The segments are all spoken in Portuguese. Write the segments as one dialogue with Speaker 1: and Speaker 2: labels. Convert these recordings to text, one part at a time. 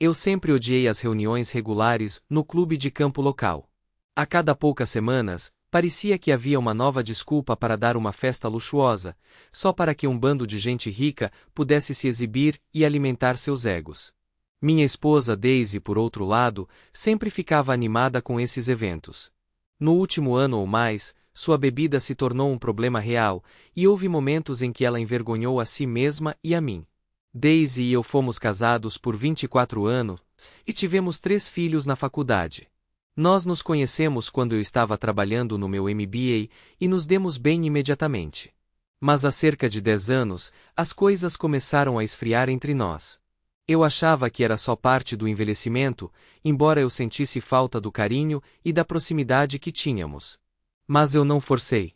Speaker 1: Eu sempre odiei as reuniões regulares no clube de campo local. A cada poucas semanas, parecia que havia uma nova desculpa para dar uma festa luxuosa, só para que um bando de gente rica pudesse se exibir e alimentar seus egos. Minha esposa Daisy, por outro lado, sempre ficava animada com esses eventos. No último ano ou mais, sua bebida se tornou um problema real, e houve momentos em que ela envergonhou a si mesma e a mim. Daisy e eu fomos casados por 24 anos, e tivemos 3 filhos na faculdade. Nós nos conhecemos quando eu estava trabalhando no meu MBA, e nos demos bem imediatamente. Mas há cerca de 10 anos, as coisas começaram a esfriar entre nós. Eu achava que era só parte do envelhecimento, embora eu sentisse falta do carinho e da proximidade que tínhamos. Mas eu não forcei.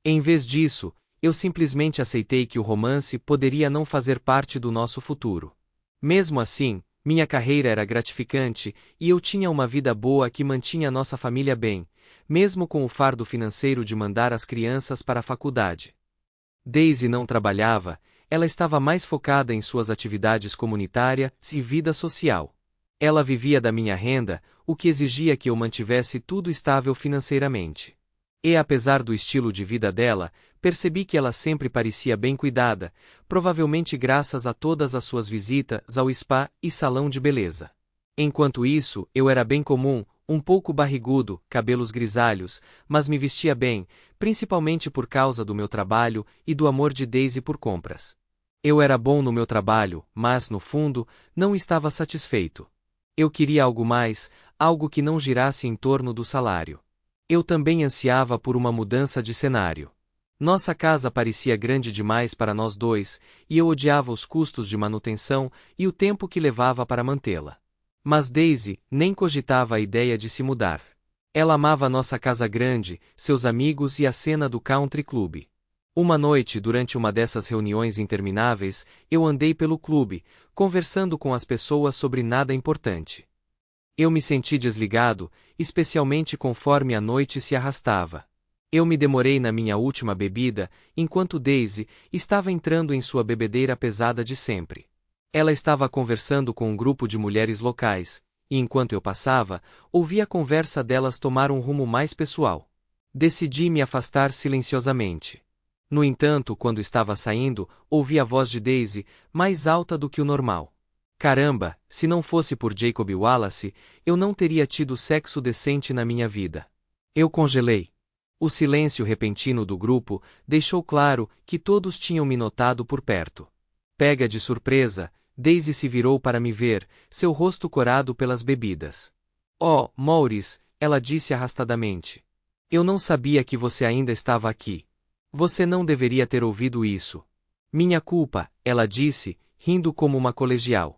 Speaker 1: Em vez disso, eu simplesmente aceitei que o romance poderia não fazer parte do nosso futuro. Mesmo assim, minha carreira era gratificante e eu tinha uma vida boa que mantinha nossa família bem, mesmo com o fardo financeiro de mandar as crianças para a faculdade. Daisy não trabalhava, ela estava mais focada em suas atividades comunitárias e vida social. Ela vivia da minha renda, o que exigia que eu mantivesse tudo estável financeiramente. E apesar do estilo de vida dela, percebi que ela sempre parecia bem cuidada, provavelmente graças a todas as suas visitas ao spa e salão de beleza. Enquanto isso, eu era bem comum, um pouco barrigudo, cabelos grisalhos, mas me vestia bem, principalmente por causa do meu trabalho e do amor de Daisy por compras. Eu era bom no meu trabalho, mas, no fundo, não estava satisfeito. Eu queria algo mais, algo que não girasse em torno do salário. Eu também ansiava por uma mudança de cenário. Nossa casa parecia grande demais para nós dois, e eu odiava os custos de manutenção e o tempo que levava para mantê-la. Mas Daisy nem cogitava a ideia de se mudar. Ela amava nossa casa grande, seus amigos e a cena do country club. Uma noite, durante uma dessas reuniões intermináveis, eu andei pelo clube, conversando com as pessoas sobre nada importante. Eu me senti desligado, especialmente conforme a noite se arrastava. Eu me demorei na minha última bebida, enquanto Daisy estava entrando em sua bebedeira pesada de sempre. Ela estava conversando com um grupo de mulheres locais, e enquanto eu passava, ouvi a conversa delas tomar um rumo mais pessoal. Decidi me afastar silenciosamente. No entanto, quando estava saindo, ouvi a voz de Daisy, mais alta do que o normal. Caramba, se não fosse por Jacob Wallace, eu não teria tido sexo decente na minha vida. Eu congelei. O silêncio repentino do grupo deixou claro que todos tinham me notado por perto. Pega de surpresa, Daisy se virou para me ver, seu rosto corado pelas bebidas. Oh, Maurice, ela disse arrastadamente. Eu não sabia que você ainda estava aqui. Você não deveria ter ouvido isso. Minha culpa, ela disse, rindo como uma colegial.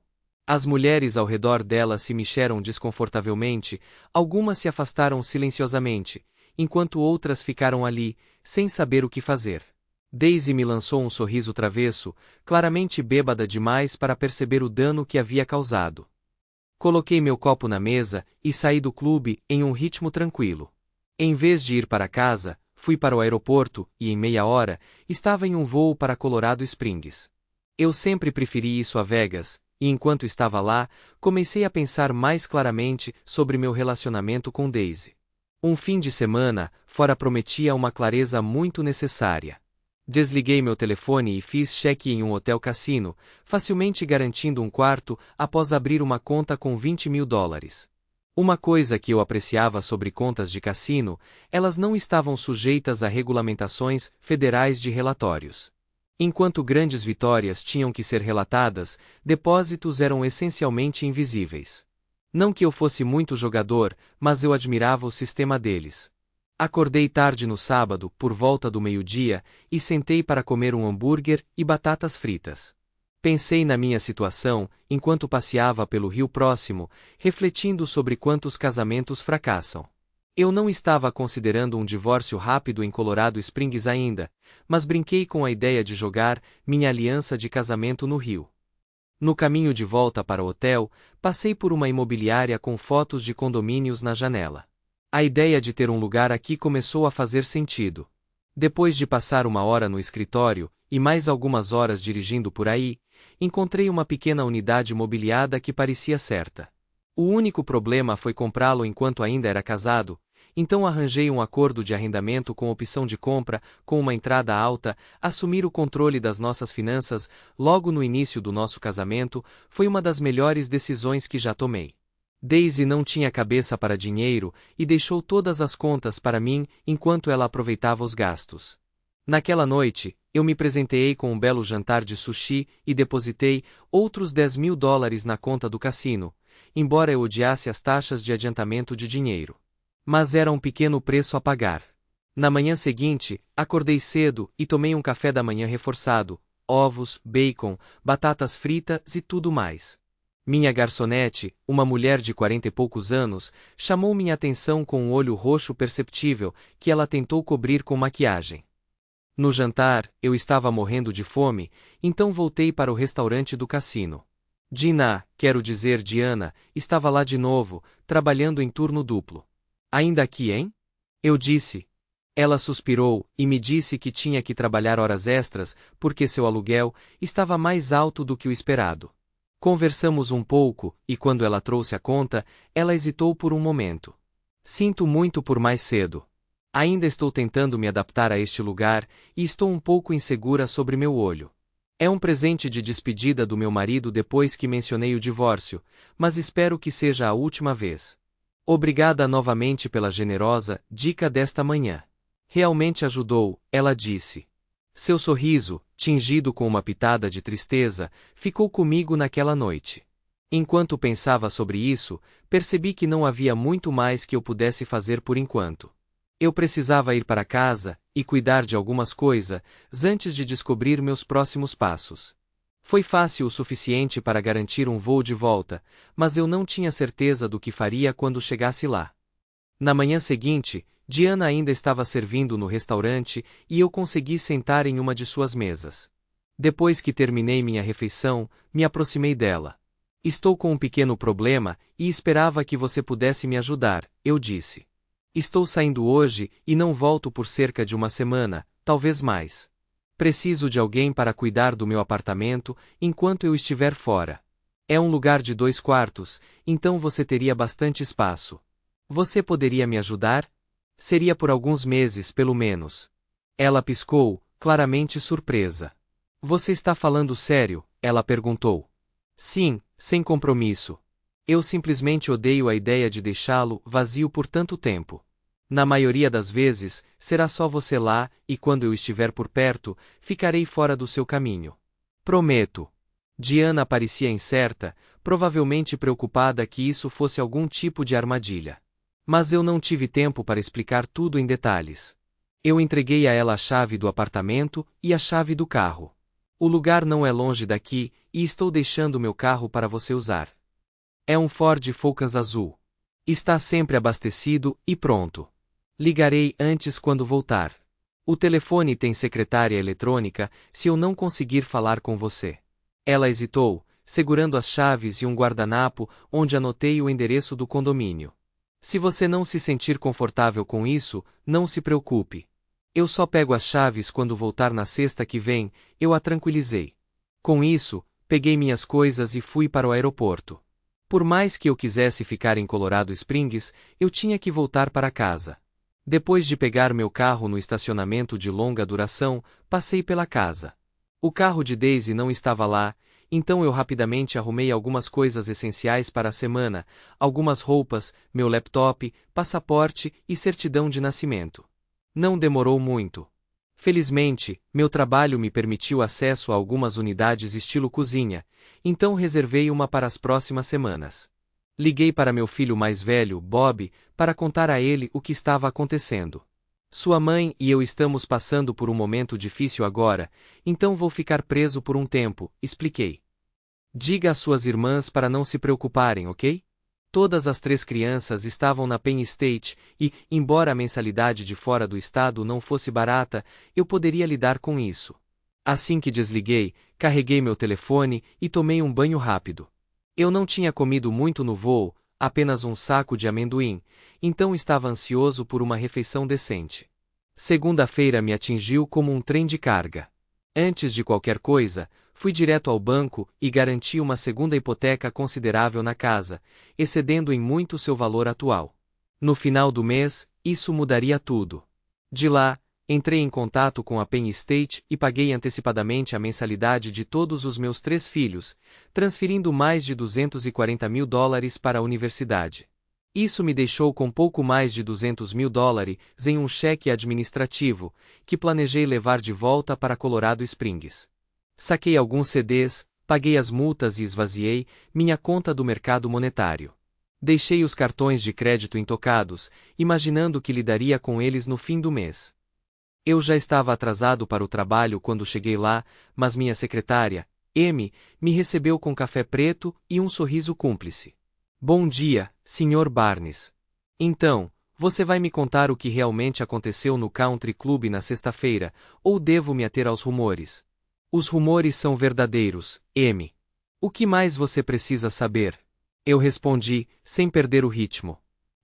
Speaker 1: As mulheres ao redor dela se mexeram desconfortavelmente, algumas se afastaram silenciosamente, enquanto outras ficaram ali, sem saber o que fazer. Daisy me lançou um sorriso travesso, claramente bêbada demais para perceber o dano que havia causado. Coloquei meu copo na mesa e saí do clube em um ritmo tranquilo. Em vez de ir para casa, fui para o aeroporto e, em meia hora, estava em um voo para Colorado Springs. Eu sempre preferi isso a Vegas, e enquanto estava lá, comecei a pensar mais claramente sobre meu relacionamento com Daisy. Um fim de semana fora prometia uma clareza muito necessária. Desliguei meu telefone e fiz cheque em um hotel cassino, facilmente garantindo um quarto após abrir uma conta com $20.000. Uma coisa que eu apreciava sobre contas de cassino, elas não estavam sujeitas a regulamentações federais de relatórios. Enquanto grandes vitórias tinham que ser relatadas, depósitos eram essencialmente invisíveis. Não que eu fosse muito jogador, mas eu admirava o sistema deles. Acordei tarde no sábado, por volta do meio-dia, e sentei para comer um hambúrguer e batatas fritas. Pensei na minha situação, enquanto passeava pelo rio próximo, refletindo sobre quantos casamentos fracassam. Eu não estava considerando um divórcio rápido em Colorado Springs ainda, mas brinquei com a ideia de jogar minha aliança de casamento no rio. No caminho de volta para o hotel, passei por uma imobiliária com fotos de condomínios na janela. A ideia de ter um lugar aqui começou a fazer sentido. Depois de passar uma hora no escritório, e mais algumas horas dirigindo por aí, encontrei uma pequena unidade mobiliada que parecia certa. O único problema foi comprá-lo enquanto ainda era casado, então arranjei um acordo de arrendamento com opção de compra, com uma entrada alta. Assumir o controle das nossas finanças logo no início do nosso casamento foi uma das melhores decisões que já tomei. Daisy não tinha cabeça para dinheiro e deixou todas as contas para mim enquanto ela aproveitava os gastos. Naquela noite, eu me presenteei com um belo jantar de sushi e depositei outros $10.000 na conta do cassino, embora eu odiasse as taxas de adiantamento de dinheiro. Mas era um pequeno preço a pagar. Na manhã seguinte, acordei cedo e tomei um café da manhã reforçado, ovos, bacon, batatas fritas e tudo mais. Minha garçonete, uma mulher de 40 e poucos anos, chamou minha atenção com um olho roxo perceptível que ela tentou cobrir com maquiagem. No jantar, eu estava morrendo de fome, então voltei para o restaurante do cassino. Quero dizer Diana, estava lá de novo, trabalhando em turno duplo. Ainda aqui, hein? Eu disse. Ela suspirou e me disse que tinha que trabalhar horas extras porque seu aluguel estava mais alto do que o esperado. Conversamos um pouco, e quando ela trouxe a conta, ela hesitou por um momento. Sinto muito por mais cedo. Ainda estou tentando me adaptar a este lugar, e estou um pouco insegura sobre meu olho. É um presente de despedida do meu marido depois que mencionei o divórcio, mas espero que seja a última vez. Obrigada novamente pela generosa dica desta manhã. Realmente ajudou, ela disse. Seu sorriso, tingido com uma pitada de tristeza, ficou comigo naquela noite. Enquanto pensava sobre isso, percebi que não havia muito mais que eu pudesse fazer por enquanto. Eu precisava ir para casa e cuidar de algumas coisas antes de descobrir meus próximos passos. Foi fácil o suficiente para garantir um voo de volta, mas eu não tinha certeza do que faria quando chegasse lá. Na manhã seguinte, Diana ainda estava servindo no restaurante e eu consegui sentar em uma de suas mesas. Depois que terminei minha refeição, me aproximei dela. Estou com um pequeno problema e esperava que você pudesse me ajudar, eu disse. Estou saindo hoje e não volto por cerca de uma semana, talvez mais. Preciso de alguém para cuidar do meu apartamento enquanto eu estiver fora. É um lugar de 2 quartos, então você teria bastante espaço. Você poderia me ajudar? Seria por alguns meses, pelo menos. Ela piscou, claramente surpresa. Você está falando sério? Ela perguntou. Sim, sem compromisso. Eu simplesmente odeio a ideia de deixá-lo vazio por tanto tempo. Na maioria das vezes, será só você lá, e quando eu estiver por perto, ficarei fora do seu caminho. Prometo. Diana parecia incerta, provavelmente preocupada que isso fosse algum tipo de armadilha. Mas eu não tive tempo para explicar tudo em detalhes. Eu entreguei a ela a chave do apartamento e a chave do carro. O lugar não é longe daqui, e estou deixando meu carro para você usar. É um Ford Focus azul. Está sempre abastecido e pronto. Ligarei antes quando voltar. O telefone tem secretária eletrônica se eu não conseguir falar com você. Ela hesitou, segurando as chaves e um guardanapo onde anotei o endereço do condomínio. Se você não se sentir confortável com isso, não se preocupe. Eu só pego as chaves quando voltar na sexta que vem, eu a tranquilizei. Com isso, peguei minhas coisas e fui para o aeroporto. Por mais que eu quisesse ficar em Colorado Springs, eu tinha que voltar para casa. Depois de pegar meu carro no estacionamento de longa duração, passei pela casa. O carro de Daisy não estava lá, então eu rapidamente arrumei algumas coisas essenciais para a semana, algumas roupas, meu laptop, passaporte e certidão de nascimento. Não demorou muito. Felizmente, meu trabalho me permitiu acesso a algumas unidades estilo cozinha, então reservei uma para as próximas semanas. Liguei para meu filho mais velho, Bob, para contar a ele o que estava acontecendo. Sua mãe e eu estamos passando por um momento difícil agora, então vou ficar preso por um tempo, expliquei. Diga às suas irmãs para não se preocuparem, ok? Todas as 3 crianças estavam na Penn State e, embora a mensalidade de fora do estado não fosse barata, eu poderia lidar com isso. Assim que desliguei, carreguei meu telefone e tomei um banho rápido. Eu não tinha comido muito no voo, apenas um saco de amendoim, então estava ansioso por uma refeição decente. Segunda-feira me atingiu como um trem de carga. Antes de qualquer coisa, fui direto ao banco e garanti uma segunda hipoteca considerável na casa, excedendo em muito seu valor atual. No final do mês, isso mudaria tudo. De lá, entrei em contato com a Penn State e paguei antecipadamente a mensalidade de todos os meus 3 filhos, transferindo mais de $240 mil para a universidade. Isso me deixou com pouco mais de $200 mil em um cheque administrativo, que planejei levar de volta para Colorado Springs. Saquei alguns CDs, paguei as multas e esvaziei minha conta do mercado monetário. Deixei os cartões de crédito intocados, imaginando que lidaria com eles no fim do mês. Eu já estava atrasado para o trabalho quando cheguei lá, mas minha secretária, Amy, me recebeu com café preto e um sorriso cúmplice. Bom dia, Sr. Barnes. Então, você vai me contar o que realmente aconteceu no Country Club na sexta-feira, ou devo me ater aos rumores? Os rumores são verdadeiros, Amy. O que mais você precisa saber? Eu respondi, sem perder o ritmo.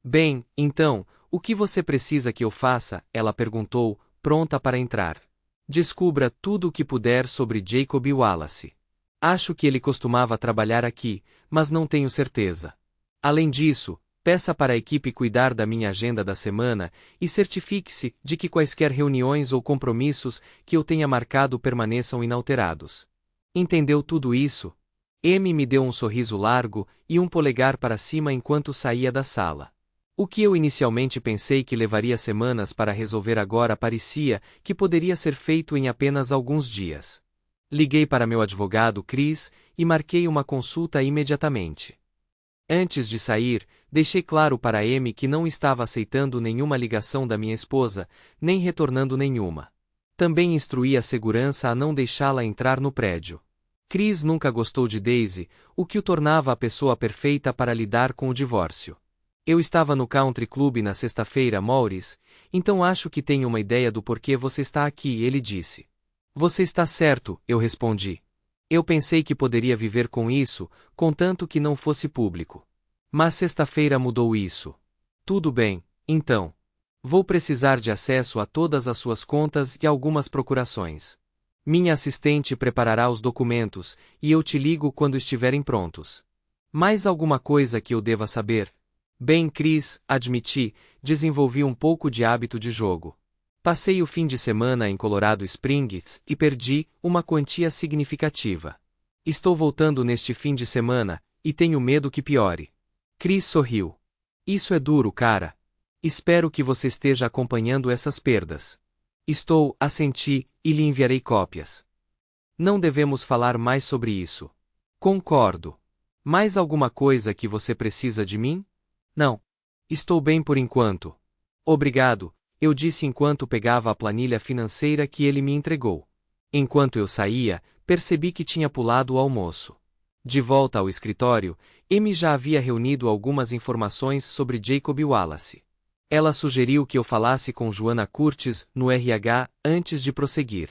Speaker 1: Bem, então, o que você precisa que eu faça? Ela perguntou, pronta para entrar. Descubra tudo o que puder sobre Jacob Wallace. Acho que ele costumava trabalhar aqui, mas não tenho certeza. Além disso, peça para a equipe cuidar da minha agenda da semana e certifique-se de que quaisquer reuniões ou compromissos que eu tenha marcado permaneçam inalterados. Entendeu tudo isso? Amy me deu um sorriso largo e um polegar para cima enquanto saía da sala. O que eu inicialmente pensei que levaria semanas para resolver agora parecia que poderia ser feito em apenas alguns dias. Liguei para meu advogado Chris e marquei uma consulta imediatamente. Antes de sair, deixei claro para Amy que não estava aceitando nenhuma ligação da minha esposa, nem retornando nenhuma. Também instruí a segurança a não deixá-la entrar no prédio. Chris nunca gostou de Daisy, o que o tornava a pessoa perfeita para lidar com o divórcio. Eu estava no Country Club na sexta-feira, Maurice, então acho que tenho uma ideia do porquê você está aqui, ele disse. Você está certo, eu respondi. Eu pensei que poderia viver com isso, contanto que não fosse público. Mas sexta-feira mudou isso. Tudo bem, então. Vou precisar de acesso a todas as suas contas e algumas procurações. Minha assistente preparará os documentos, e eu te ligo quando estiverem prontos. Mais alguma coisa que eu deva saber? Bem, Chris, admiti, desenvolvi um pouco de hábito de jogo. Passei o fim de semana em Colorado Springs e perdi uma quantia significativa. Estou voltando neste fim de semana, e tenho medo que piore. Chris sorriu. Isso é duro, cara. Espero que você esteja acompanhando essas perdas. Estou, assenti, e lhe enviarei cópias. Não devemos falar mais sobre isso. Concordo. Mais alguma coisa que você precisa de mim? Não. Estou bem por enquanto. Obrigado, eu disse enquanto pegava a planilha financeira que ele me entregou. Enquanto eu saía, percebi que tinha pulado o almoço. De volta ao escritório, Amy já havia reunido algumas informações sobre Jacob Wallace. Ela sugeriu que eu falasse com Joanna Curtis no RH antes de prosseguir.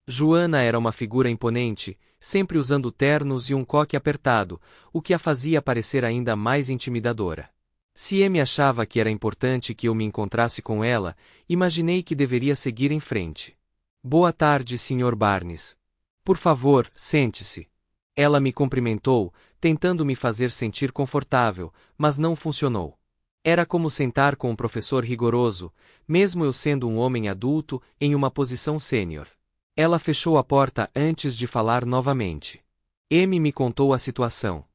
Speaker 1: Joanna era uma figura imponente, sempre usando ternos e um coque apertado, o que a fazia parecer ainda mais intimidadora. Se Amy achava que era importante que eu me encontrasse com ela, imaginei que deveria seguir em frente. Boa tarde, Sr. Barnes. Por favor, sente-se. Ela me cumprimentou, tentando me fazer sentir confortável, mas não funcionou. Era como sentar com um professor rigoroso, mesmo eu sendo um homem adulto em uma posição sênior. Ela fechou a porta antes de falar novamente. Amy me contou a situação.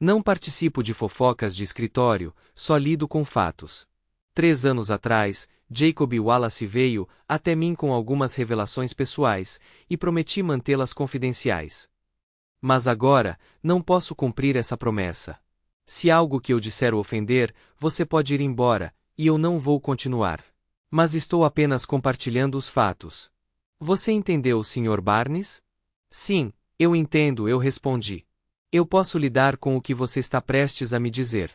Speaker 1: Não participo de fofocas de escritório, só lido com fatos. 3 anos atrás, Jacob Wallace veio até mim com algumas revelações pessoais, e prometi mantê-las confidenciais. Mas agora, não posso cumprir essa promessa. Se algo que eu disser o ofender, você pode ir embora, e eu não vou continuar. Mas estou apenas compartilhando os fatos. Você entendeu, Sr. Barnes? Sim, eu entendo, eu respondi. Eu posso lidar com o que você está prestes a me dizer.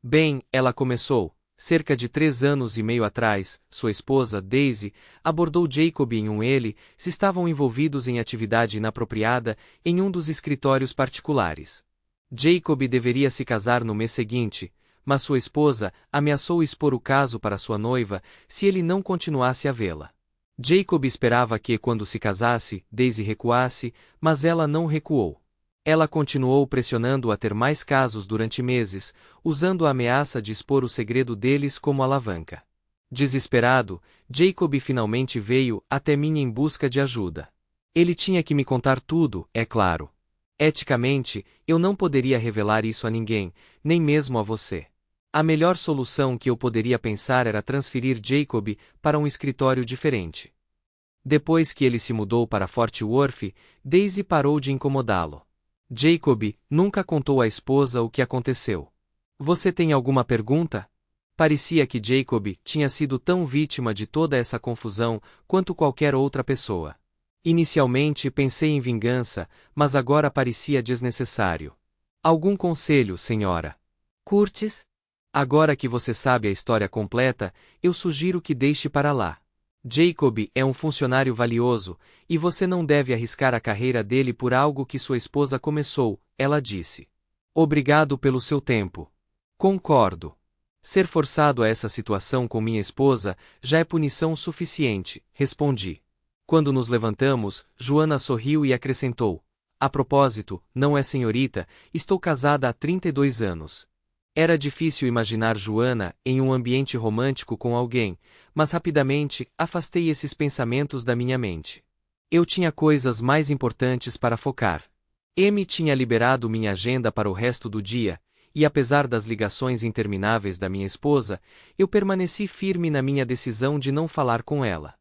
Speaker 1: Bem, ela começou. Cerca de 3 anos e meio atrás, sua esposa, Daisy, abordou Jacob em se estavam envolvidos em atividade inapropriada em um dos escritórios particulares. Jacob deveria se casar no mês seguinte, mas sua esposa ameaçou expor o caso para sua noiva se ele não continuasse a vê-la. Jacob esperava que, quando se casasse, Daisy recuasse, mas ela não recuou. Ela continuou pressionando-o a ter mais casos durante meses, usando a ameaça de expor o segredo deles como alavanca. Desesperado, Jacob finalmente veio até mim em busca de ajuda. Ele tinha que me contar tudo, é claro. Eticamente, eu não poderia revelar isso a ninguém, nem mesmo a você. A melhor solução que eu poderia pensar era transferir Jacob para um escritório diferente. Depois que ele se mudou para Fort Worth, Daisy parou de incomodá-lo. Jacob nunca contou à esposa o que aconteceu. Você tem alguma pergunta? Parecia que Jacob tinha sido tão vítima de toda essa confusão quanto qualquer outra pessoa. Inicialmente pensei em vingança, mas agora parecia desnecessário. Algum conselho, senhora?
Speaker 2: Curtis?
Speaker 1: Agora que você sabe a história completa, eu sugiro que deixe para lá. Jacob é um funcionário valioso, e você não deve arriscar a carreira dele por algo que sua esposa começou, ela disse. Obrigado pelo seu tempo. Concordo. Ser forçado a essa situação com minha esposa já é punição suficiente, respondi. Quando nos levantamos, Joana sorriu e acrescentou: a propósito, não é senhorita, estou casada há 32 anos. Era difícil imaginar Joana em um ambiente romântico com alguém, mas rapidamente afastei esses pensamentos da minha mente. Eu tinha coisas mais importantes para focar. Amy tinha liberado minha agenda para o resto do dia, e apesar das ligações intermináveis da minha esposa, eu permaneci firme na minha decisão de não falar com ela.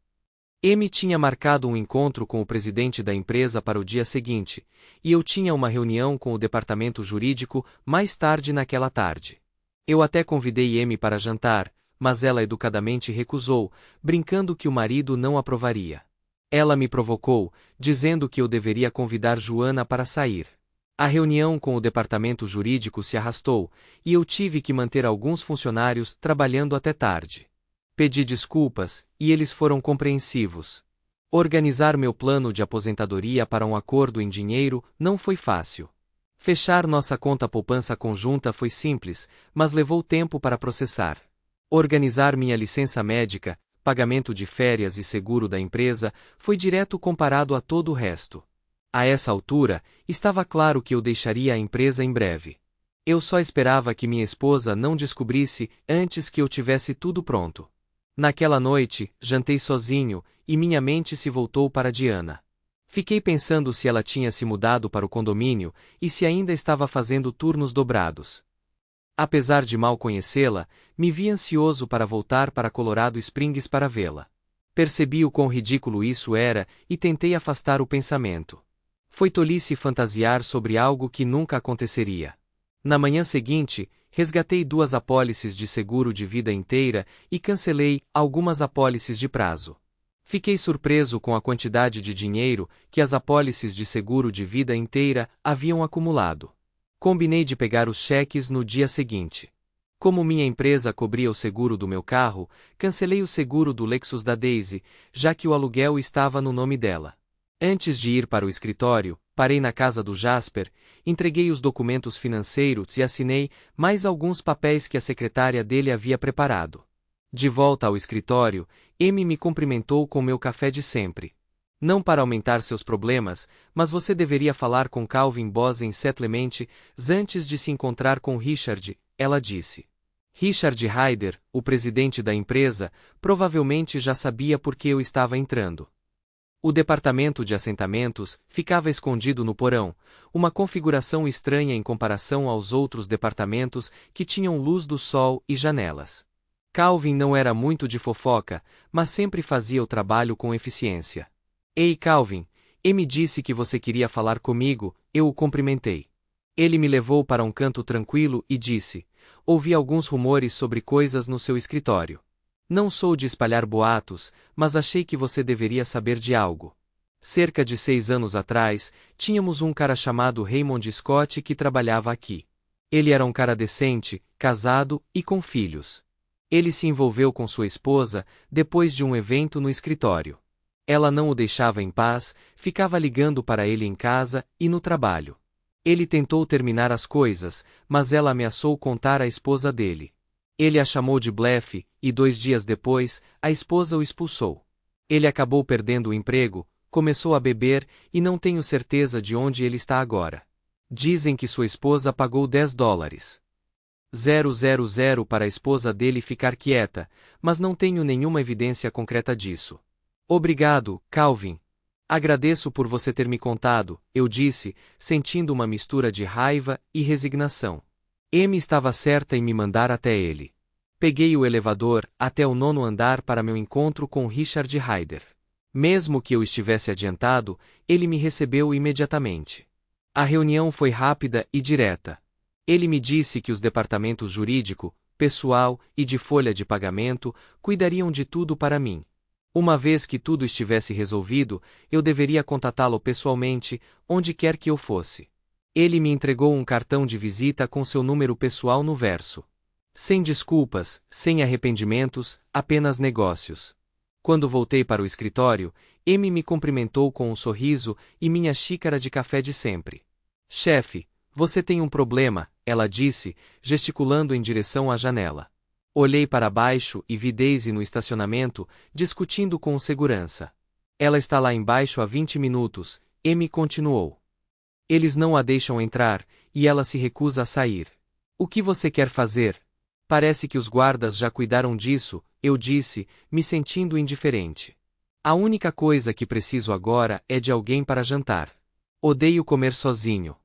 Speaker 1: Amy tinha marcado um encontro com o presidente da empresa para o dia seguinte, e eu tinha uma reunião com o departamento jurídico mais tarde naquela tarde. Eu até convidei Amy para jantar, mas ela educadamente recusou, brincando que o marido não aprovaria. Ela me provocou, dizendo que eu deveria convidar Joana para sair. A reunião com o departamento jurídico se arrastou, e eu tive que manter alguns funcionários trabalhando até tarde. Pedi desculpas, e eles foram compreensivos. Organizar meu plano de aposentadoria para um acordo em dinheiro não foi fácil. Fechar nossa conta poupança conjunta foi simples, mas levou tempo para processar. Organizar minha licença médica, pagamento de férias e seguro da empresa foi direto comparado a todo o resto. A essa altura, estava claro que eu deixaria a empresa em breve. Eu só esperava que minha esposa não descobrisse antes que eu tivesse tudo pronto. Naquela noite, jantei sozinho, e minha mente se voltou para Diana. Fiquei pensando se ela tinha se mudado para o condomínio, e se ainda estava fazendo turnos dobrados. Apesar de mal conhecê-la, me vi ansioso para voltar para Colorado Springs para vê-la. Percebi o quão ridículo isso era, e tentei afastar o pensamento. Foi tolice fantasiar sobre algo que nunca aconteceria. Na manhã seguinte, resgatei 2 apólices de seguro de vida inteira e cancelei algumas apólices de prazo. Fiquei surpreso com a quantidade de dinheiro que as apólices de seguro de vida inteira haviam acumulado. Combinei de pegar os cheques no dia seguinte. Como minha empresa cobria o seguro do meu carro, cancelei o seguro do Lexus da Daisy, já que o aluguel estava no nome dela. Antes de ir para o escritório, parei na casa do Jasper, entreguei os documentos financeiros e assinei mais alguns papéis que a secretária dele havia preparado. De volta ao escritório, Amy me cumprimentou com meu café de sempre. Não para aumentar seus problemas, mas você deveria falar com Calvin Bosen Settlement antes de se encontrar com Richard, ela disse. Richard Ryder, o presidente da empresa, provavelmente já sabia por que eu estava entrando. O departamento de assentamentos ficava escondido no porão, uma configuração estranha em comparação aos outros departamentos que tinham luz do sol e janelas. Calvin não era muito de fofoca, mas sempre fazia o trabalho com eficiência. Ei, Calvin, Amy disse que você queria falar comigo, eu o cumprimentei. Ele me levou para um canto tranquilo e disse: ouvi alguns rumores sobre coisas no seu escritório. Não sou de espalhar boatos, mas achei que você deveria saber de algo. Cerca de 6 anos atrás, tínhamos um cara chamado Raymond Scott que trabalhava aqui. Ele era um cara decente, casado e com filhos. Ele se envolveu com sua esposa depois de um evento no escritório. Ela não o deixava em paz, ficava ligando para ele em casa e no trabalho. Ele tentou terminar as coisas, mas ela ameaçou contar à esposa dele. Ele a chamou de blefe, e 2 dias depois, a esposa o expulsou. Ele acabou perdendo o emprego, começou a beber e não tenho certeza de onde ele está agora. Dizem que sua esposa pagou $10. 000 para a esposa dele ficar quieta, mas não tenho nenhuma evidência concreta disso. Obrigado, Calvin. Agradeço por você ter me contado, eu disse, sentindo uma mistura de raiva e resignação. Amy estava certa em me mandar até ele. Peguei o elevador até o 9º andar para meu encontro com Richard Hyder. Mesmo que eu estivesse adiantado, ele me recebeu imediatamente. A reunião foi rápida e direta. Ele me disse que os departamentos jurídico, pessoal e de folha de pagamento cuidariam de tudo para mim. Uma vez que tudo estivesse resolvido, eu deveria contatá-lo pessoalmente, onde quer que eu fosse. Ele me entregou um cartão de visita com seu número pessoal no verso. Sem desculpas, sem arrependimentos, apenas negócios. Quando voltei para o escritório, Amy me cumprimentou com um sorriso e minha xícara de café de sempre. Chefe, você tem um problema, ela disse, gesticulando em direção à janela. Olhei para baixo e vi Daisy no estacionamento, discutindo com o segurança. Ela está lá embaixo há 20 minutos, Amy continuou. Eles não a deixam entrar, e ela se recusa a sair. O que você quer fazer? Parece que os guardas já cuidaram disso, eu disse, me sentindo indiferente. A única coisa que preciso agora é de alguém para jantar. Odeio comer sozinho.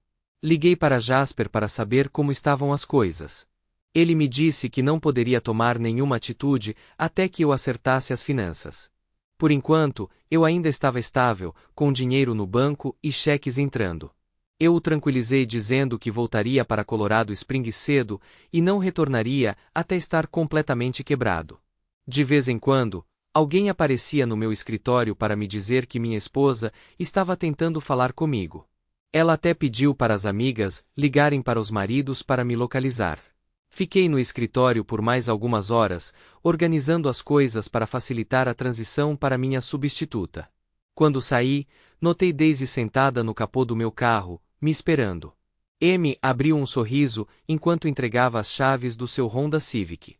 Speaker 1: Liguei para Jasper para saber como estavam as coisas. Ele me disse que não poderia tomar nenhuma atitude até que eu acertasse as finanças. Por enquanto, eu ainda estava estável, com dinheiro no banco e cheques entrando. Eu o tranquilizei dizendo que voltaria para Colorado Springs cedo e não retornaria até estar completamente quebrado. De vez em quando, alguém aparecia no meu escritório para me dizer que minha esposa estava tentando falar comigo. Ela até pediu para as amigas ligarem para os maridos para me localizar. Fiquei no escritório por mais algumas horas, organizando as coisas para facilitar a transição para minha substituta. Quando saí, notei Daisy sentada no capô do meu carro, me esperando. Amy abriu um sorriso enquanto entregava as chaves do seu Honda Civic.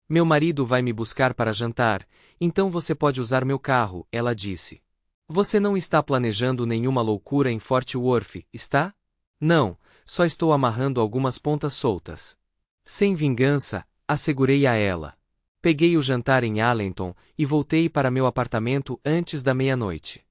Speaker 1: Meu marido vai me buscar para jantar, então você pode usar meu carro, ela disse. Você não está planejando nenhuma loucura em Fort Worth, está? Não, só estou amarrando algumas pontas soltas. Sem vingança, assegurei a ela. Peguei o jantar em Allenton e voltei para meu apartamento antes da meia-noite.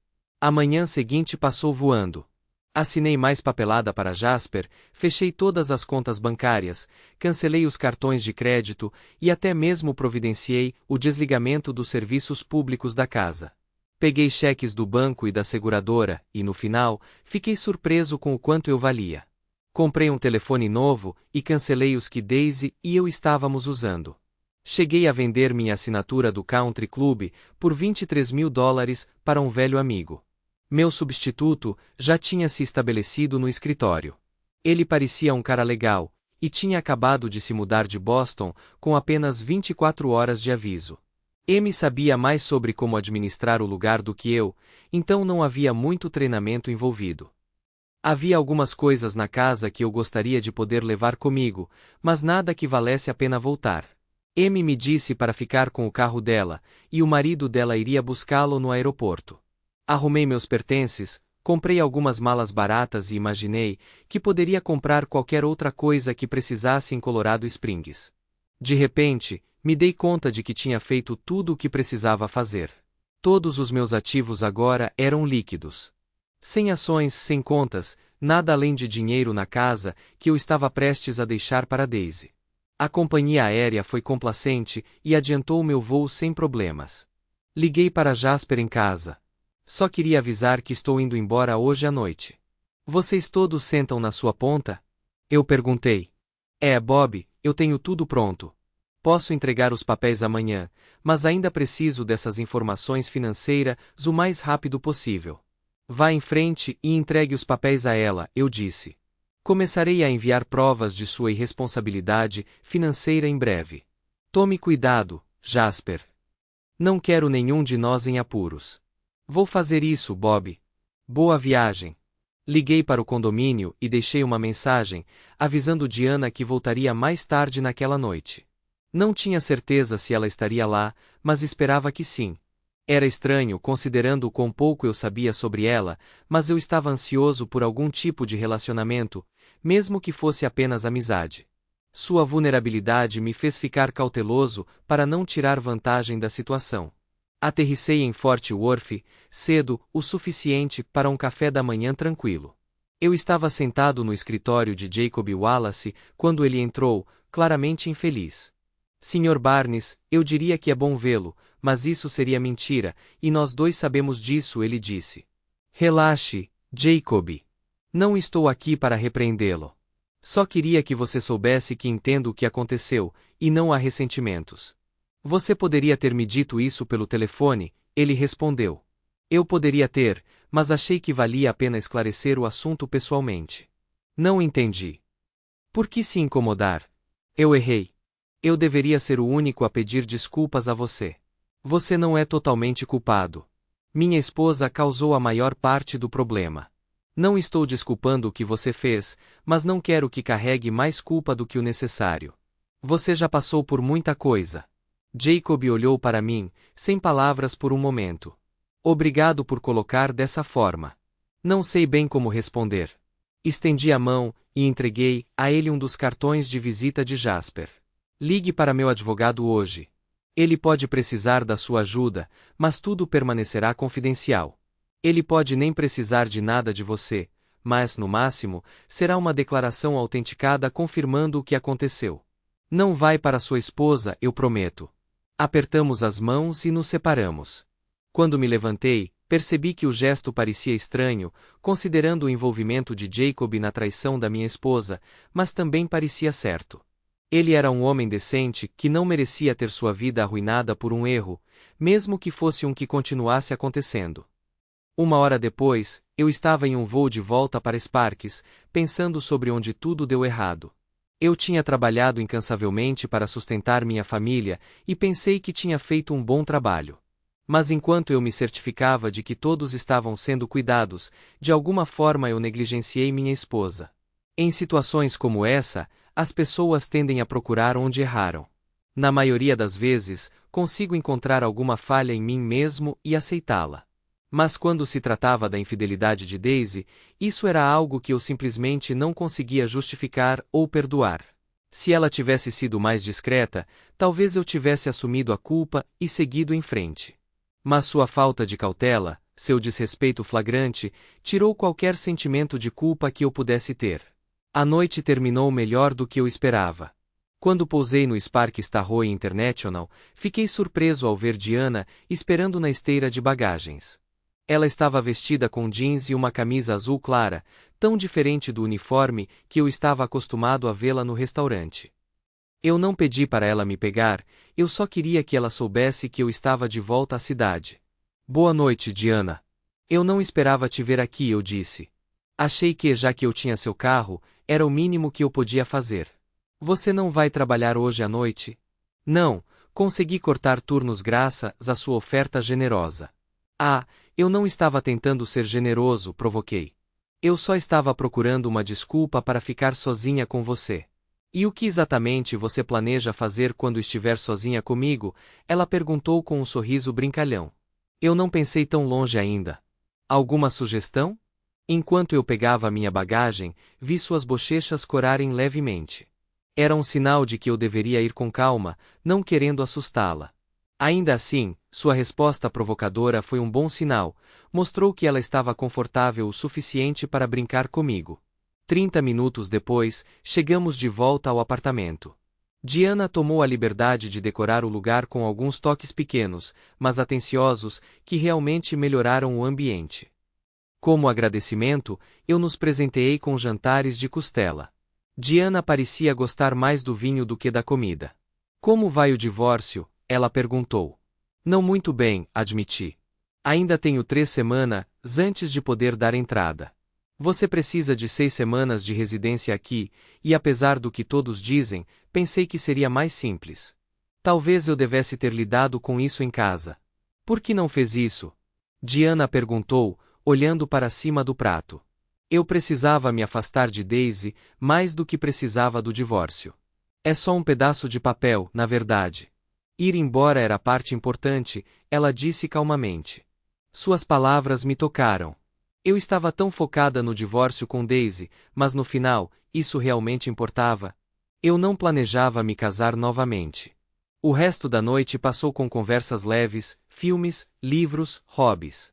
Speaker 1: A manhã seguinte passou voando. Assinei mais papelada para Jasper, fechei todas as contas bancárias, cancelei os cartões de crédito e até mesmo providenciei o desligamento dos serviços públicos da casa. Peguei cheques do banco e da seguradora e, no final, fiquei surpreso com o quanto eu valia. Comprei um telefone novo e cancelei os que Daisy e eu estávamos usando. Cheguei a vender minha assinatura do Country Club por $23.000 para um velho amigo. Meu substituto já tinha se estabelecido no escritório. Ele parecia um cara legal, e tinha acabado de se mudar de Boston com apenas 24 horas de aviso. Amy sabia mais sobre como administrar o lugar do que eu, então não havia muito treinamento envolvido. Havia algumas coisas na casa que eu gostaria de poder levar comigo, mas nada que valesse a pena voltar. Amy me disse para ficar com o carro dela, e o marido dela iria buscá-lo no aeroporto. Arrumei meus pertences, comprei algumas malas baratas e imaginei que poderia comprar qualquer outra coisa que precisasse em Colorado Springs. De repente, me dei conta de que tinha feito tudo o que precisava fazer. Todos os meus ativos agora eram líquidos. Sem ações, sem contas, nada além de dinheiro na casa que eu estava prestes a deixar para Daisy. A companhia aérea foi complacente e adiantou meu voo sem problemas. Liguei para Jasper em casa. Só queria avisar que estou indo embora hoje à noite. Vocês todos sentam na sua ponta? Eu perguntei. Bob, eu tenho tudo pronto. Posso entregar os papéis amanhã, mas ainda preciso dessas informações financeiras o mais rápido possível. Vá em frente e entregue os papéis a ela, eu disse. Começarei a enviar provas de sua irresponsabilidade financeira em breve. Tome cuidado, Jasper. Não quero nenhum de nós em apuros. Vou fazer isso, Bob. Boa viagem. Liguei para o condomínio e deixei uma mensagem, avisando Diana que voltaria mais tarde naquela noite. Não tinha certeza se ela estaria lá, mas esperava que sim. Era estranho considerando o quão pouco eu sabia sobre ela, mas eu estava ansioso por algum tipo de relacionamento, mesmo que fosse apenas amizade. Sua vulnerabilidade me fez ficar cauteloso para não tirar vantagem da situação. Aterrissei em Fort Worth, cedo o suficiente para um café da manhã tranquilo. Eu estava sentado no escritório de Jacob Wallace quando ele entrou, claramente infeliz. Sr. Barnes, eu diria que é bom vê-lo, mas isso seria mentira, e nós dois sabemos disso, ele disse. Relaxe, Jacob. Não estou aqui para repreendê-lo. Só queria que você soubesse que entendo o que aconteceu, e não há ressentimentos. Você poderia ter me dito isso pelo telefone, ele respondeu. Eu poderia ter, mas achei que valia a pena esclarecer o assunto pessoalmente. Não entendi. Por que se incomodar? Eu errei. Eu deveria ser o único a pedir desculpas a você. Você não é totalmente culpado. Minha esposa causou a maior parte do problema. Não estou desculpando o que você fez, mas não quero que carregue mais culpa do que o necessário. Você já passou por muita coisa. Jacob olhou para mim, sem palavras por um momento. Obrigado por colocar dessa forma. Não sei bem como responder. Estendi a mão e entreguei a ele um dos cartões de visita de Jasper. Ligue para meu advogado hoje. Ele pode precisar da sua ajuda, mas tudo permanecerá confidencial. Ele pode nem precisar de nada de você, mas, no máximo, será uma declaração autenticada confirmando o que aconteceu. Não vai para sua esposa, eu prometo. Apertamos as mãos e nos separamos. Quando me levantei, percebi que o gesto parecia estranho, considerando o envolvimento de Jacob na traição da minha esposa, mas também parecia certo. Ele era um homem decente que não merecia ter sua vida arruinada por um erro, mesmo que fosse um que continuasse acontecendo. Uma hora depois, eu estava em um voo de volta para Sparks, pensando sobre onde tudo deu errado. Eu tinha trabalhado incansavelmente para sustentar minha família e pensei que tinha feito um bom trabalho. Mas enquanto eu me certificava de que todos estavam sendo cuidados, de alguma forma eu negligenciei minha esposa. Em situações como essa, as pessoas tendem a procurar onde erraram. Na maioria das vezes, consigo encontrar alguma falha em mim mesmo e aceitá-la. Mas quando se tratava da infidelidade de Daisy, isso era algo que eu simplesmente não conseguia justificar ou perdoar. Se ela tivesse sido mais discreta, talvez eu tivesse assumido a culpa e seguido em frente. Mas sua falta de cautela, seu desrespeito flagrante, tirou qualquer sentimento de culpa que eu pudesse ter. A noite terminou melhor do que eu esperava. Quando pousei no Spark Starroy International, fiquei surpreso ao ver Diana esperando na esteira de bagagens. Ela estava vestida com jeans e uma camisa azul clara, tão diferente do uniforme que eu estava acostumado a vê-la no restaurante. Eu não pedi para ela me pegar, eu só queria que ela soubesse que eu estava de volta à cidade. Boa noite, Diana. Eu não esperava te ver aqui, eu disse. Achei que, já que eu tinha seu carro, era o mínimo que eu podia fazer. Você não vai trabalhar hoje à noite? Não, consegui cortar turnos graças à sua oferta generosa. Ah, eu não estava tentando ser generoso, provoquei. Eu só estava procurando uma desculpa para ficar sozinha com você. E o que exatamente você planeja fazer quando estiver sozinha comigo? Ela perguntou com um sorriso brincalhão. Eu não pensei tão longe ainda. Alguma sugestão? Enquanto eu pegava minha bagagem, vi suas bochechas corarem levemente. Era um sinal de que eu deveria ir com calma, não querendo assustá-la. Ainda assim, sua resposta provocadora foi um bom sinal, mostrou que ela estava confortável o suficiente para brincar comigo. 30 minutos depois, chegamos de volta ao apartamento. Diana tomou a liberdade de decorar o lugar com alguns toques pequenos, mas atenciosos, que realmente melhoraram o ambiente. Como agradecimento, eu nos presenteei com jantares de costela. Diana parecia gostar mais do vinho do que da comida. Como vai o divórcio? Ela perguntou. Não muito bem, admiti. Ainda tenho 3 semanas antes de poder dar entrada. Você precisa de 6 semanas de residência aqui, e apesar do que todos dizem, pensei que seria mais simples. Talvez eu devesse ter lidado com isso em casa. Por que não fez isso? Diana perguntou, olhando para cima do prato. Eu precisava me afastar de Daisy mais do que precisava do divórcio. É só um pedaço de papel, na verdade. Ir embora era a parte importante, ela disse calmamente. Suas palavras me tocaram. Eu estava tão focada no divórcio com Daisy, mas no final, isso realmente importava? Eu não planejava me casar novamente. O resto da noite passou com conversas leves, filmes, livros, hobbies.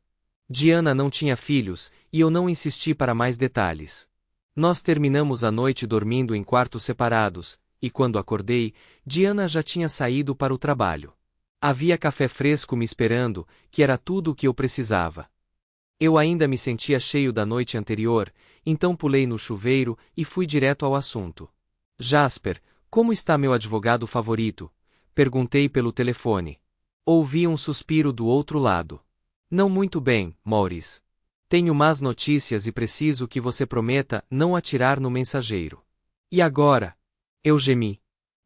Speaker 1: Diana não tinha filhos, e eu não insisti para mais detalhes. Nós terminamos a noite dormindo em quartos separados, e quando acordei, Diana já tinha saído para o trabalho. Havia café fresco me esperando, que era tudo o que eu precisava. Eu ainda me sentia cheio da noite anterior, então pulei no chuveiro e fui direto ao assunto. Jasper, como está meu advogado favorito? Perguntei pelo telefone. Ouvi um suspiro do outro lado. Não muito bem, Maurice. Tenho más notícias e preciso que você prometa não atirar no mensageiro. E agora? Eu gemi.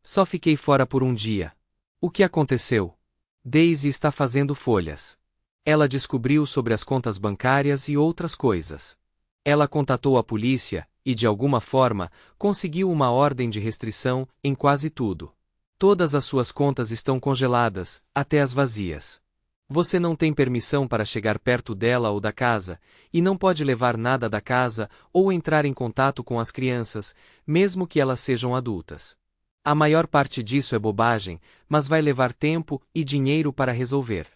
Speaker 1: Só fiquei fora por um dia. O que aconteceu? Daisy está fazendo folhas. Ela descobriu sobre as contas bancárias e outras coisas. Ela contatou a polícia e, de alguma forma, conseguiu uma ordem de restrição em quase tudo. Todas as suas contas estão congeladas, até as vazias. Você não tem permissão para chegar perto dela ou da casa, e não pode levar nada da casa ou entrar em contato com as crianças, mesmo que elas sejam adultas. A maior parte disso é bobagem, mas vai levar tempo e dinheiro para resolver.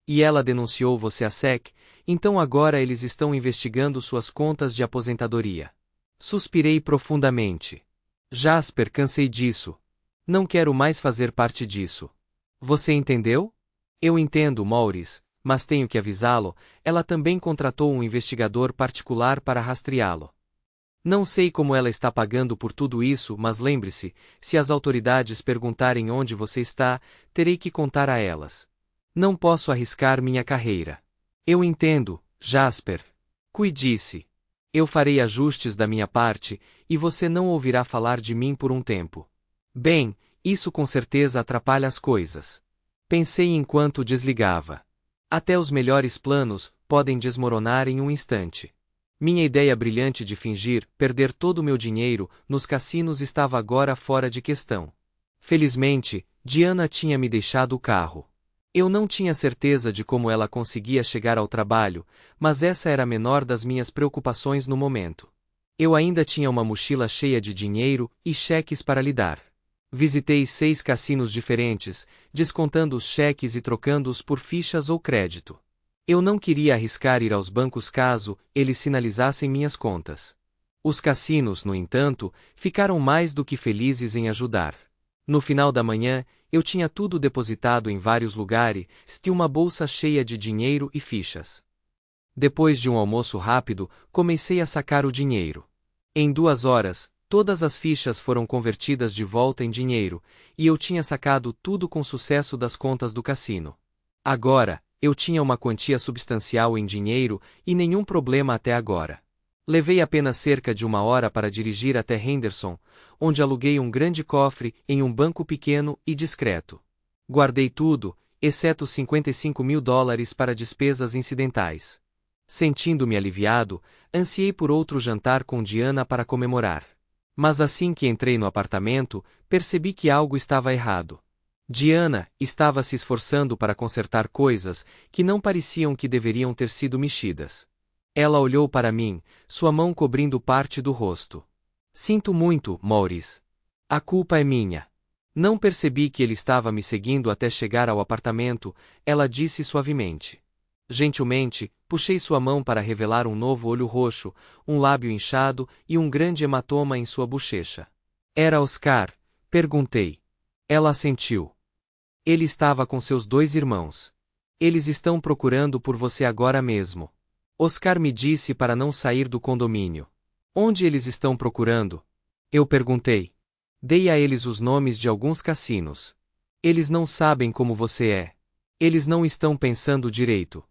Speaker 1: E ela denunciou você à SEC, então agora eles estão investigando suas contas de aposentadoria. Suspirei profundamente. Jasper, cansei disso. Não quero mais fazer parte disso. Você entendeu? Eu entendo, Maurice, mas tenho que avisá-lo, ela também contratou um investigador particular para rastreá-lo. Não sei como ela está pagando por tudo isso, mas lembre-se, se as autoridades perguntarem onde você está, terei que contar a elas. Não posso arriscar minha carreira. Eu entendo, Jasper. Cuide-se. Eu farei ajustes da minha parte, e você não ouvirá falar de mim por um tempo. Bem, isso com certeza atrapalha as coisas. Pensei enquanto desligava. Até os melhores planos podem desmoronar em um instante. Minha ideia brilhante de fingir perder todo o meu dinheiro nos cassinos estava agora fora de questão. Felizmente, Diana tinha me deixado o carro. Eu não tinha certeza de como ela conseguia chegar ao trabalho, mas essa era a menor das minhas preocupações no momento. Eu ainda tinha uma mochila cheia de dinheiro e cheques para lidar. Visitei 6 cassinos diferentes, descontando os cheques e trocando-os por fichas ou crédito. Eu não queria arriscar ir aos bancos caso eles sinalizassem minhas contas. Os cassinos, no entanto, ficaram mais do que felizes em ajudar. No final da manhã, eu tinha tudo depositado em vários lugares e uma bolsa cheia de dinheiro e fichas. Depois de um almoço rápido, comecei a sacar o dinheiro. Em 2 horas, todas as fichas foram convertidas de volta em dinheiro, e eu tinha sacado tudo com sucesso das contas do cassino. Agora, eu tinha uma quantia substancial em dinheiro e nenhum problema até agora. Levei apenas cerca de 1 hora para dirigir até Henderson, onde aluguei um grande cofre em um banco pequeno e discreto. Guardei tudo, exceto $55.000 para despesas incidentais. Sentindo-me aliviado, ansiei por outro jantar com Diana para comemorar. Mas assim que entrei no apartamento, percebi que algo estava errado. Diana estava se esforçando para consertar coisas que não pareciam que deveriam ter sido mexidas. Ela olhou para mim, sua mão cobrindo parte do rosto. Sinto muito, Maurice. A culpa é minha. Não percebi que ele estava me seguindo até chegar ao apartamento, ela disse suavemente. Gentilmente, puxei sua mão para revelar um novo olho roxo, um lábio inchado e um grande hematoma em sua bochecha. Era Oscar? Perguntei. Ela assentiu. Ele estava com seus 2 irmãos. Eles estão procurando por você agora mesmo. Oscar me disse para não sair do condomínio. Onde eles estão procurando? Eu perguntei. Dei a eles os nomes de alguns cassinos. Eles não sabem como você é. Eles não estão pensando direito.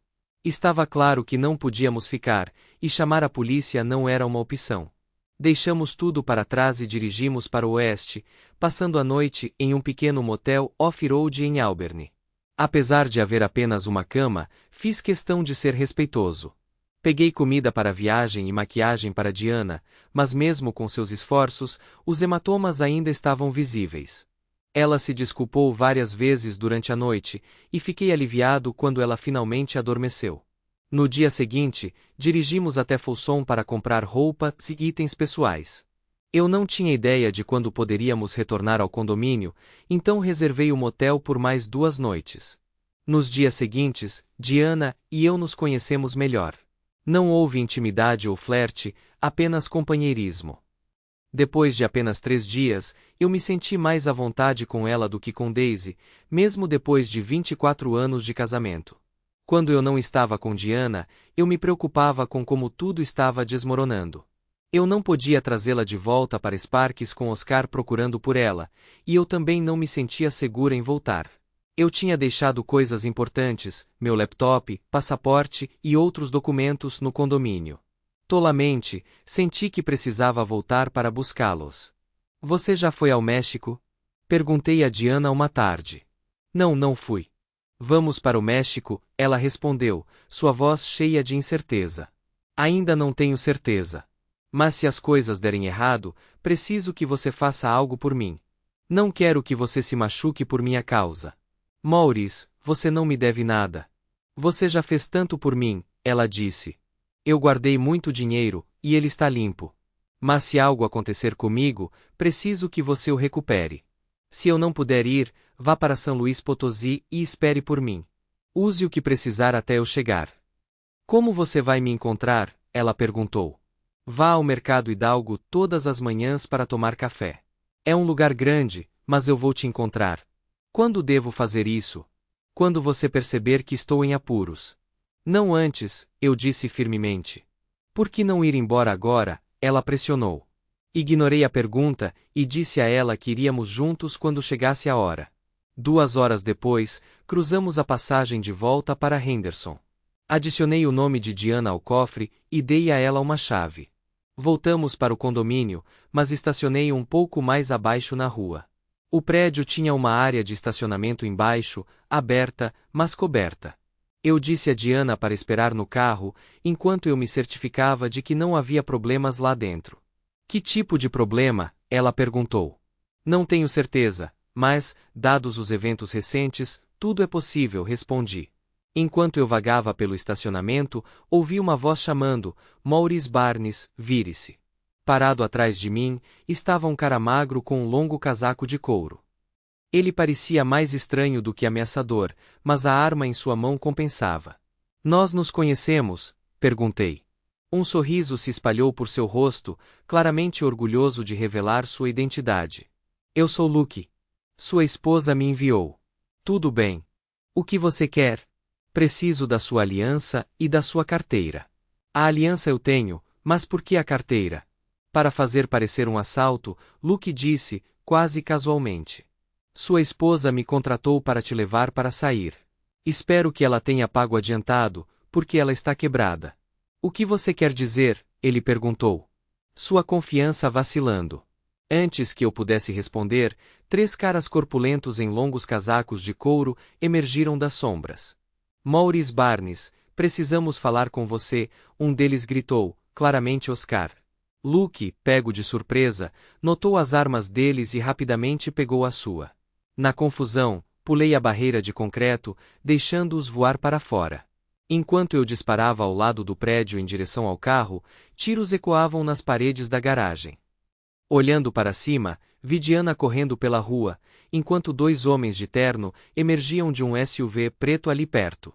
Speaker 1: Estava claro que não podíamos ficar, e chamar a polícia não era uma opção. Deixamos tudo para trás e dirigimos para o oeste, passando a noite em um pequeno motel off-road em Albany. Apesar de haver apenas uma cama, fiz questão de ser respeitoso. Peguei comida para a viagem e maquiagem para Diana, mas mesmo com seus esforços, os hematomas ainda estavam visíveis. Ela se desculpou várias vezes durante a noite, e fiquei aliviado quando ela finalmente adormeceu. No dia seguinte, dirigimos até Folsom para comprar roupas e itens pessoais. Eu não tinha ideia de quando poderíamos retornar ao condomínio, então reservei o motel por mais 2 noites. Nos dias seguintes, Diana e eu nos conhecemos melhor. Não houve intimidade ou flerte, apenas companheirismo. Depois de apenas 3 dias, eu me senti mais à vontade com ela do que com Daisy, mesmo depois de 24 anos de casamento. Quando eu não estava com Diana, eu me preocupava com como tudo estava desmoronando. Eu não podia trazê-la de volta para Sparks com Oscar procurando por ela, e eu também não me sentia segura em voltar. Eu tinha deixado coisas importantes, meu laptop, passaporte e outros documentos no condomínio. Tolamente, senti que precisava voltar para buscá-los. Você já foi ao México? Perguntei a Diana uma tarde. Não, não fui. Vamos para o México, ela respondeu, sua voz cheia de incerteza. Ainda não tenho certeza. Mas se as coisas derem errado, preciso que você faça algo por mim. Não quero que você se machuque por minha causa. Maurice, você não me deve nada. Você já fez tanto por mim, ela disse. Eu guardei muito dinheiro, e ele está limpo. Mas se algo acontecer comigo, preciso que você o recupere. Se eu não puder ir, vá para São Luís Potosí e espere por mim. Use o que precisar até eu chegar. Como você vai me encontrar? Ela perguntou. Vá ao Mercado Hidalgo todas as manhãs para tomar café. É um lugar grande, mas eu vou te encontrar. Quando devo fazer isso? Quando você perceber que estou em apuros. Não antes, eu disse firmemente. Por que não ir embora agora? Ela pressionou. Ignorei a pergunta e disse a ela que iríamos juntos quando chegasse a hora. 2 horas depois, cruzamos a passagem de volta para Henderson. Adicionei o nome de Diana ao cofre e dei a ela uma chave. Voltamos para o condomínio, mas estacionei um pouco mais abaixo na rua. O prédio tinha uma área de estacionamento embaixo, aberta, mas coberta. Eu disse a Diana para esperar no carro, enquanto eu me certificava de que não havia problemas lá dentro. Que tipo de problema? Ela perguntou. Não tenho certeza, mas, dados os eventos recentes, tudo é possível, respondi. Enquanto eu vagava pelo estacionamento, ouvi uma voz chamando, Maurice Barnes, vire-se. Parado atrás de mim, estava um cara magro com um longo casaco de couro. Ele parecia mais estranho do que ameaçador, mas a arma em sua mão compensava. Nós nos conhecemos? Perguntei. Um sorriso se espalhou por seu rosto, claramente orgulhoso de revelar sua identidade. Eu sou Luke. Sua esposa me enviou. Tudo bem. O que você quer? Preciso da sua aliança e da sua carteira. A aliança eu tenho, mas por que a carteira? Para fazer parecer um assalto, Luke disse, quase casualmente. Sua esposa me contratou para te levar para sair. Espero que ela tenha pago adiantado, porque ela está quebrada. O que você quer dizer? Ele perguntou. Sua confiança vacilando. Antes que eu pudesse responder, 3 caras corpulentos em longos casacos de couro emergiram das sombras. Maurice Barnes, precisamos falar com você, um deles gritou, claramente Oscar. Luke, pego de surpresa, notou as armas deles e rapidamente pegou a sua. Na confusão, pulei a barreira de concreto, deixando-os voar para fora. Enquanto eu disparava ao lado do prédio em direção ao carro, tiros ecoavam nas paredes da garagem. Olhando para cima, vi Diana correndo pela rua, enquanto 2 homens de terno emergiam de um SUV preto ali perto.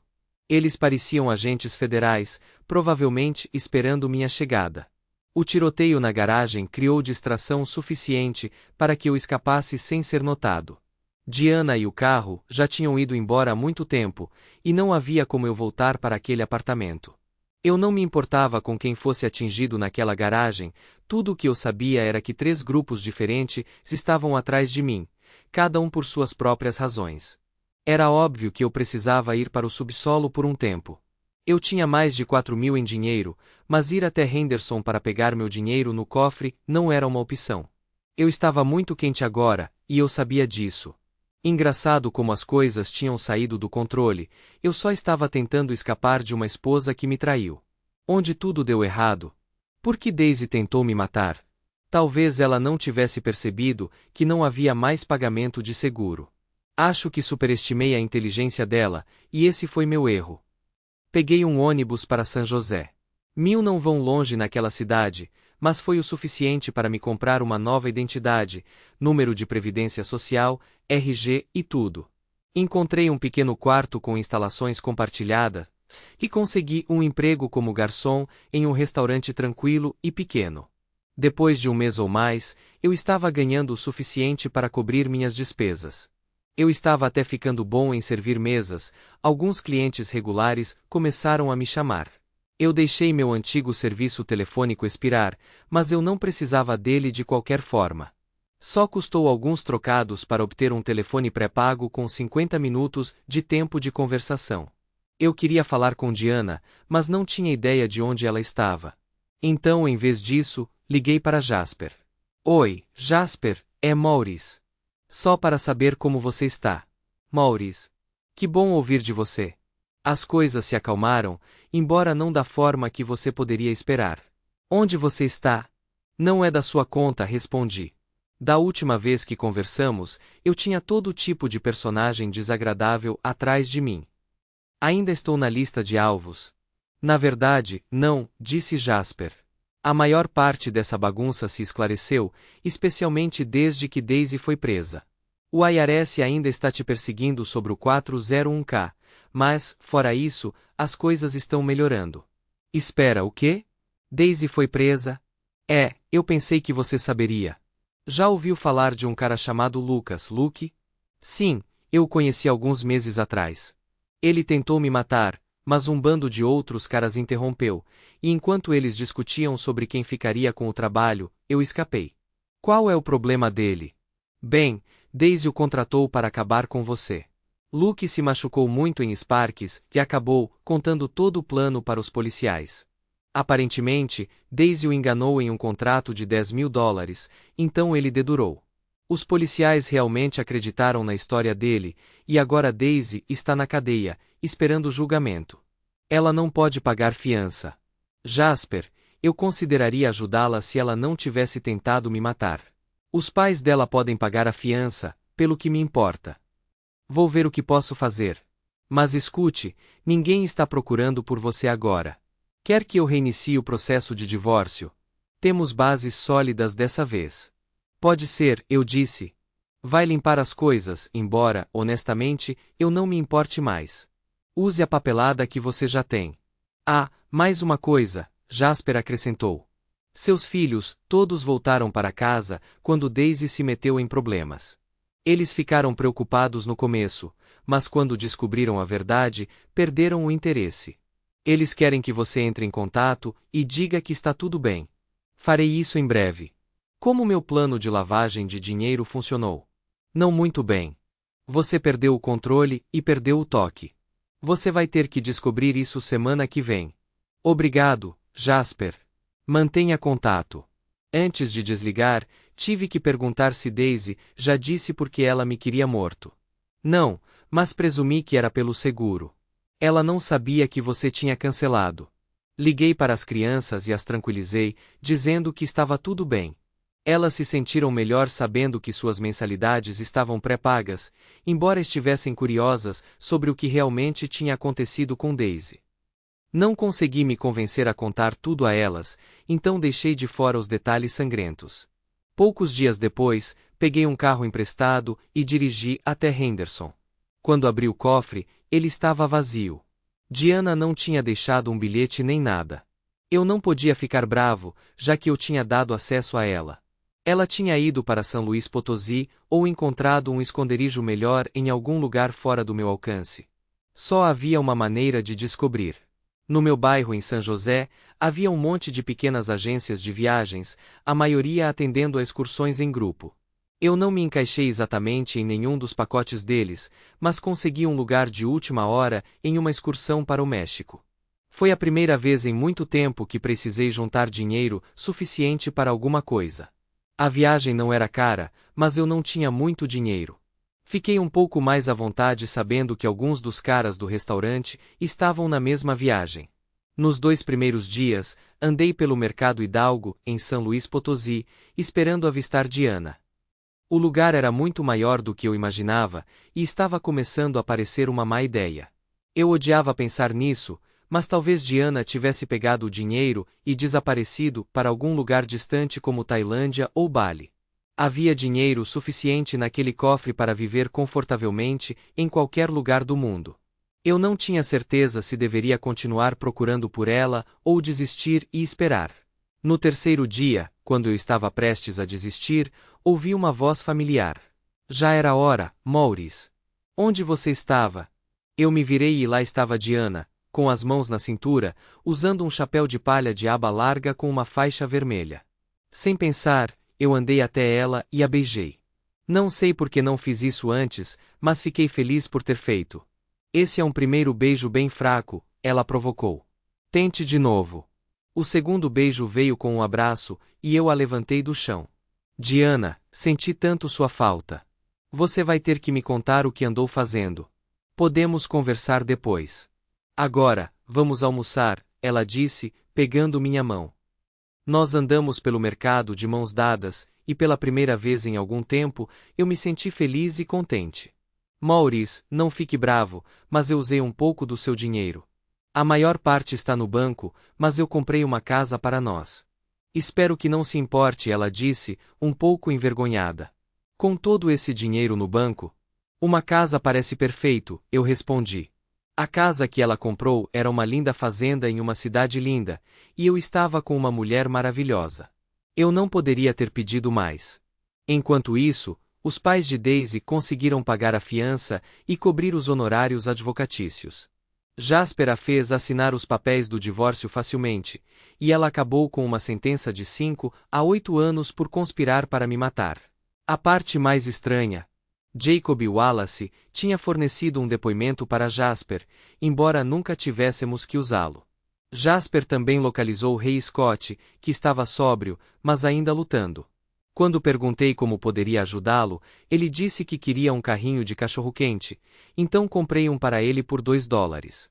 Speaker 1: Eles pareciam agentes federais, provavelmente esperando minha chegada. O tiroteio na garagem criou distração suficiente para que eu escapasse sem ser notado. Diana e o carro já tinham ido embora há muito tempo, e não havia como eu voltar para aquele apartamento. Eu não me importava com quem fosse atingido naquela garagem, tudo o que eu sabia era que 3 grupos diferentes estavam atrás de mim, cada um por suas próprias razões. Era óbvio que eu precisava ir para o subsolo por um tempo. Eu tinha mais de 4.000 em dinheiro, mas ir até Henderson para pegar meu dinheiro no cofre não era uma opção. Eu estava muito quente agora, e eu sabia disso. Engraçado como as coisas tinham saído do controle, eu só estava tentando escapar de uma esposa que me traiu. Onde tudo deu errado? Por que Daisy tentou me matar? Talvez ela não tivesse percebido que não havia mais pagamento de seguro. Acho que superestimei a inteligência dela, e esse foi meu erro. Peguei um ônibus para São José. 1000 não vão longe naquela cidade, mas foi o suficiente para me comprar uma nova identidade, número de previdência social, RG e tudo. Encontrei um pequeno quarto com instalações compartilhadas e consegui um emprego como garçom em um restaurante tranquilo e pequeno. Depois de um mês ou mais, eu estava ganhando o suficiente para cobrir minhas despesas. Eu estava até ficando bom em servir mesas, alguns clientes regulares começaram a me chamar. Eu deixei meu antigo serviço telefônico expirar, mas eu não precisava dele de qualquer forma. Só custou alguns trocados para obter um telefone pré-pago com 50 minutos de tempo de conversação. Eu queria falar com Diana, mas não tinha ideia de onde ela estava. Então, em vez disso, liguei para Jasper. Oi, Jasper, é Maurice. Só para saber como você está. Maurice. Que bom ouvir de você. As coisas se acalmaram, embora não da forma que você poderia esperar. Onde você está? Não é da sua conta, respondi. Da última vez que conversamos, eu tinha todo tipo de personagem desagradável atrás de mim. Ainda estou na lista de alvos. Na verdade, não, disse Jasper. A maior parte dessa bagunça se esclareceu, especialmente desde que Daisy foi presa. O IRS ainda está te perseguindo sobre o 401k, mas, fora isso, as coisas estão melhorando. Espera, o quê? Daisy foi presa? Eu pensei que você saberia. Já ouviu falar de um cara chamado Lucas, Luke? Sim, eu o conheci alguns meses atrás. Ele tentou me matar, mas um bando de outros caras interrompeu, e enquanto eles discutiam sobre quem ficaria com o trabalho, eu escapei. Qual é o problema dele? Bem, Daisy o contratou para acabar com você. Luke se machucou muito em Sparks e acabou contando todo o plano para os policiais. Aparentemente, Daisy o enganou em um contrato de $10.000, então ele dedurou. Os policiais realmente acreditaram na história dele, e agora Daisy está na cadeia, esperando julgamento. Ela não pode pagar fiança. Jasper, eu consideraria ajudá-la se ela não tivesse tentado me matar. Os pais dela podem pagar a fiança, pelo que me importa. Vou ver o que posso fazer. Mas escute, ninguém está procurando por você agora. Quer que eu reinicie o processo de divórcio? Temos bases sólidas dessa vez. Pode ser, eu disse. Vai limpar as coisas, embora, honestamente, eu não me importe mais. Use a papelada que você já tem. Ah, mais uma coisa, Jasper acrescentou. Seus filhos, todos voltaram para casa quando Daisy se meteu em problemas. Eles ficaram preocupados no começo, mas quando descobriram a verdade, perderam o interesse. Eles querem que você entre em contato e diga que está tudo bem. Farei isso em breve. Como meu plano de lavagem de dinheiro funcionou? Não muito bem. Você perdeu o controle e perdeu o toque. Você vai ter que descobrir isso semana que vem. Obrigado, Jasper. Mantenha contato. Antes de desligar, tive que perguntar se Daisy já disse por que ela me queria morto. Não, mas presumi que era pelo seguro. Ela não sabia que você tinha cancelado. Liguei para as crianças e as tranquilizei, dizendo que estava tudo bem. Elas se sentiram melhor sabendo que suas mensalidades estavam pré-pagas, embora estivessem curiosas sobre o que realmente tinha acontecido com Daisy. Não consegui me convencer a contar tudo a elas, então deixei de fora os detalhes sangrentos. Poucos dias depois, peguei um carro emprestado e dirigi até Henderson. Quando abri o cofre, ele estava vazio. Diana não tinha deixado um bilhete nem nada. Eu não podia ficar bravo, já que eu tinha dado acesso a ela. Ela tinha ido para São Luís Potosí ou encontrado um esconderijo melhor em algum lugar fora do meu alcance. Só havia uma maneira de descobrir. No meu bairro em São José, havia um monte de pequenas agências de viagens, a maioria atendendo a excursões em grupo. Eu não me encaixei exatamente em nenhum dos pacotes deles, mas consegui um lugar de última hora em uma excursão para o México. Foi a primeira vez em muito tempo que precisei juntar dinheiro suficiente para alguma coisa. A viagem não era cara, mas eu não tinha muito dinheiro. Fiquei um pouco mais à vontade sabendo que alguns dos caras do restaurante estavam na mesma viagem. Nos 2 primeiros dias, andei pelo Mercado Hidalgo, em São Luís Potosí, esperando avistar Diana. O lugar era muito maior do que eu imaginava, e estava começando a parecer uma má ideia. Eu odiava pensar nisso, mas talvez Diana tivesse pegado o dinheiro e desaparecido para algum lugar distante como Tailândia ou Bali. Havia dinheiro suficiente naquele cofre para viver confortavelmente em qualquer lugar do mundo. Eu não tinha certeza se deveria continuar procurando por ela ou desistir e esperar. No 3º dia, quando eu estava prestes a desistir, ouvi uma voz familiar. Já era hora, Maurice. Onde você estava? Eu me virei e lá estava Diana, com as mãos na cintura, usando um chapéu de palha de aba larga com uma faixa vermelha. Sem pensar, eu andei até ela e a beijei. Não sei por que não fiz isso antes, mas fiquei feliz por ter feito. Esse é um primeiro beijo bem fraco, ela provocou. Tente de novo. O segundo beijo veio com um abraço, e eu a levantei do chão. Diana, senti tanto sua falta. Você vai ter que me contar o que andou fazendo. Podemos conversar depois. Agora, vamos almoçar, ela disse, pegando minha mão. Nós andamos pelo mercado de mãos dadas, e pela primeira vez em algum tempo, eu me senti feliz e contente. Maurice, não fique bravo, mas eu usei um pouco do seu dinheiro. A maior parte está no banco, mas eu comprei uma casa para nós. Espero que não se importe, ela disse, um pouco envergonhada. Com todo esse dinheiro no banco? Uma casa parece perfeito, eu respondi. A casa que ela comprou era uma linda fazenda em uma cidade linda, e eu estava com uma mulher maravilhosa. Eu não poderia ter pedido mais. Enquanto isso, os pais de Daisy conseguiram pagar a fiança e cobrir os honorários advocatícios. Jasper a fez assinar os papéis do divórcio facilmente, e ela acabou com uma sentença de 5 a 8 anos por conspirar para me matar. A parte mais estranha. Jacob Wallace tinha fornecido um depoimento para Jasper, embora nunca tivéssemos que usá-lo. Jasper também localizou o rei Scott, que estava sóbrio, mas ainda lutando. Quando perguntei como poderia ajudá-lo, ele disse que queria um carrinho de cachorro-quente, então comprei um para ele por $2.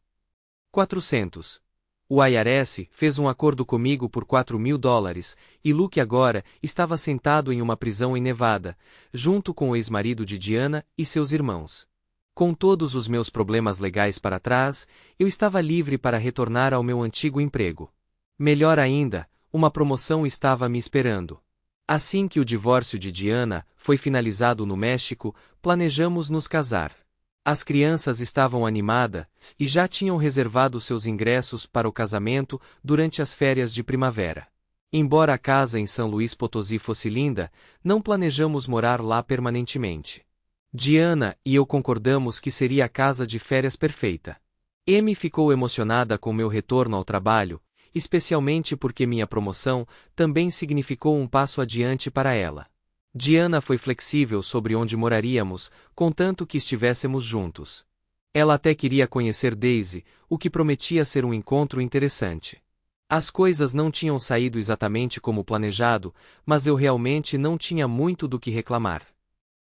Speaker 1: 400. O IRS fez um acordo comigo por $4.000, e Luke agora estava sentado em uma prisão em Nevada, junto com o ex-marido de Diana e seus irmãos. Com todos os meus problemas legais para trás, eu estava livre para retornar ao meu antigo emprego. Melhor ainda, uma promoção estava me esperando. Assim que o divórcio de Diana foi finalizado no México, planejamos nos casar. As crianças estavam animadas e já tinham reservado seus ingressos para o casamento durante as férias de primavera. Embora a casa em São Luís Potosí fosse linda, não planejamos morar lá permanentemente. Diana e eu concordamos que seria a casa de férias perfeita. Amy ficou emocionada com meu retorno ao trabalho, especialmente porque minha promoção também significou um passo adiante para ela. Diana foi flexível sobre onde moraríamos, contanto que estivéssemos juntos. Ela até queria conhecer Daisy, o que prometia ser um encontro interessante. As coisas não tinham saído exatamente como planejado, mas eu realmente não tinha muito do que reclamar.